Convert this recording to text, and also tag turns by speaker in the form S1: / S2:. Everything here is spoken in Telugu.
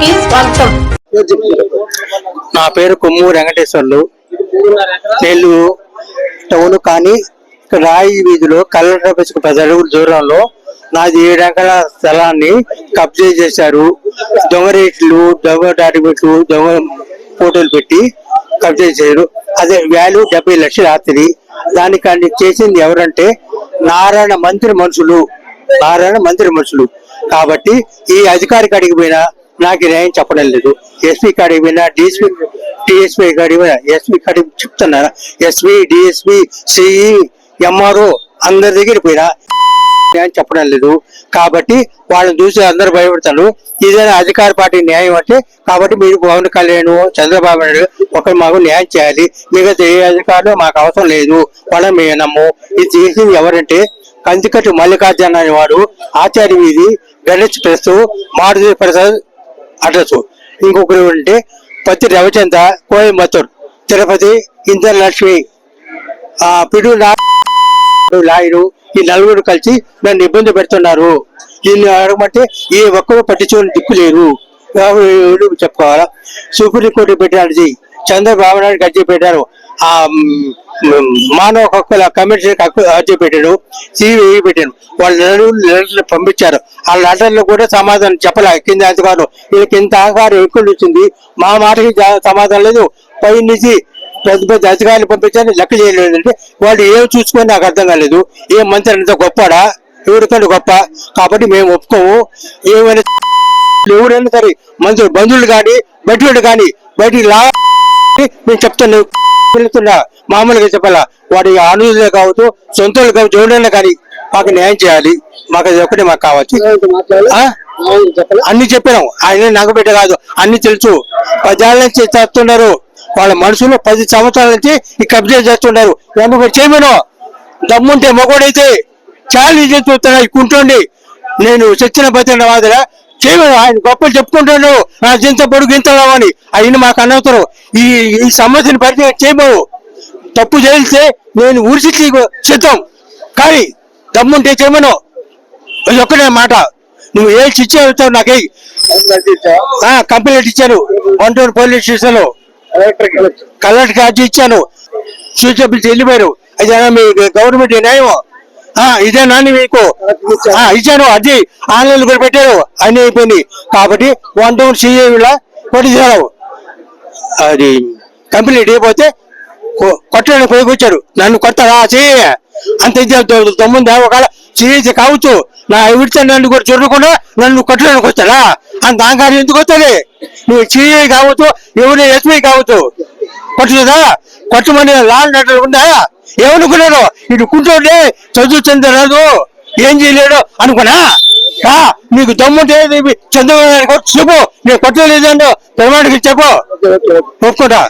S1: కి స్వాగతం.
S2: నా పేరు కొమ్ము వెంకటేశ్వర్లు. నెల్లూరు టౌన్ కానీ రాయి వీధిలో కలెక్టర్ ఆఫీస్కు 10 అడుగుల దూరంలో నాది 7 ఎకరాల స్థలాన్ని కబ్జా చేశారు. దొంగ రేట్లు, దొంగ డాక్యుమెంట్లు, దొంగ ఫోటోలు పెట్టి కబ్జా చేశారు. అదే వాల్యూ 70 లక్షలు ఆస్తి. దానికి చేసింది ఎవరంటే నారాయణ మంత్రి మనుషులు. కాబట్టి ఈ అధికారి కాడికి పోయినా నాకు న్యాయం చెప్పడం లేదు. ఎస్పీ కాడికి పోయినా, డిఎస్పీ కాడికి పోయినా, ఎస్పీ కాడికి చెప్తున్నారా, ఎస్పీ, డిఎస్పీ, సిఈ, ఎంఆర్ఓ అందరి దగ్గర పోయినా న్యాయం చెప్పడం లేదు. కాబట్టి వాళ్ళని చూసి అందరు భయపడతారు. ఇదేనా అధికార పార్టీ న్యాయం అంటే? కాబట్టి మీరు పవన్ కళ్యాణ్, చంద్రబాబు నాయుడు ఒకరు మాకు న్యాయం చేయాలి. మిగతా ఏ అధికారులు మాకు అవసరం లేదు. వాళ్ళని మేము నమ్ము. ఇది చేసింది ఎవరంటే కందికట్టు మల్లికార్జున అనే వాడు, ఆచార్య వీధి, గణేష్ ప్రెస్, మారుతి ప్రసాద్ అడ్రస్. ఇంకొకరు అంటే పత్తి రవిచంద్ర, కోయంబత్తూర్, తిరుపతి, ఇంద్రలక్ష్మి, పిడు లాయరు, ఈ నలుగురు కలిసి నన్ను ఇబ్బంది పెడుతున్నారు. దీన్ని అడగమంటే ఏ ఒక్కరు పట్టించుకుని దిక్కులేరు. చెప్పుకోవాలా? సుప్రీంకోర్టు పెట్టారు, చంద్రబాబు నాయుడు అర్జీ పెట్టారు, ఆ మానవ హక్కుల కమిషన్ అర్జీ పెట్టాడు, సిబిఐ పెట్టాను. వాళ్ళు లెటర్లు పంపించారు. ఆ లెటర్లు కూడా సమాధానం చెప్పలే కింద అధికారులు. వీళ్ళకి ఇంత అధికారం ఎక్కువ వచ్చింది, మా మాటకి సమాధానం లేదు. పై నుంచి పెద్ద అధికారులు పంపించారు, లెక్క చేయలేదంటే వాళ్ళు ఏం చూసుకొని నాకు అర్థం కాలేదు. ఏ మంత్రి అంత గొప్పడా, ఎవరికంటే గొప్ప? కాబట్టి మేము ఒప్పుకోము. ఏమైనా ఎవరైనా సరే మంత్రులు, బంధువులు కానీ, బయట కానీ బయటికి నేను చెప్తాను. మామూలుగా చెప్పాలా, వాడి అనుజులే కావచ్చు, సొంతలు కావచ్చు, ఎవరైనా కానీ మాకు న్యాయం చేయాలి. మాకు అది ఒకటి మాకు కావచ్చు. అన్ని చెప్పాను. ఆయన నగబిడ్డ కాదు, అన్ని తెలుసు. 10 ఏళ్ళ నుంచి చేస్తున్నారు. వాళ్ళ మనుషులు 10 సంవత్సరాల నుంచి ఈ కబ్జా చేస్తున్నారు. ఎందుకు చేయమను? దమ్ముంటే మొగోడైతే ఛాలెంజ్ చేస్తున్నాడు. కుంటోండి, నేను చచ్చిన బతిన మాదిరా చేయమను. ఆయన గొప్పలు చెప్పుకుంటాను, నా జింత పొడుగు ఇంత రావని. ఆయన మాకు అనవసరం. ఈ సమస్యను పరిచయం చేయమను. తప్పు చేస్తే నేను ఊరిసి సిద్ధం, కానీ దమ్ముంటే చేయమను. అది ఒక్కడే మాట. నువ్వు ఏ శిక్ష వెళ్తావు నాకే. కంప్లైంట్ ఇచ్చాను గుంటూరు పోలీస్ స్టేషన్ లో, కలెక్టర్ అర్జీ ఇచ్చాను. సూచనలు వెళ్ళిపోయారు. అదేనా మీ గవర్నమెంట్ న్యాయం? ఇదే నాని మీకు ఇచ్చాను. అర్జీ ఆన్లైన్ కూడా పెట్టారు, అన్ని అయిపోయింది. కాబట్టి 1 టౌన్ సిఐలా కొట్టించారు. అది కంప్లైంట్ అయిపోతే కొట్టడానికి పోయికొచ్చారు. నన్ను కొడతారా? చెయ్యి అంత తమ్ముంది. ఒకవేళ చేసి కావచ్చు, నా విడితే నన్ను కూడా చూడకుండా నన్ను కొట్టడానికి వచ్చారా? అంత అహంకారం ఎందుకు వస్తుంది? నువ్వు సిఐ కావచ్చు, ఎవరు ఎస్ఐ కావచ్చు, కొట్టలేదా? కొట్టమని లాల్ లెటర్ ఉందా? ఏమనుకున్నాను? ఇటు కుంటుండే చదువు చెందరాదు, ఏం చేయలేడు అనుకున్నా. నీకు దమ్ముంటే చంద్రబాబు చెప్పు, నేను కొట్టలేదండి ప్రమాణికి చెప్పు, ఒప్పుకుంటా.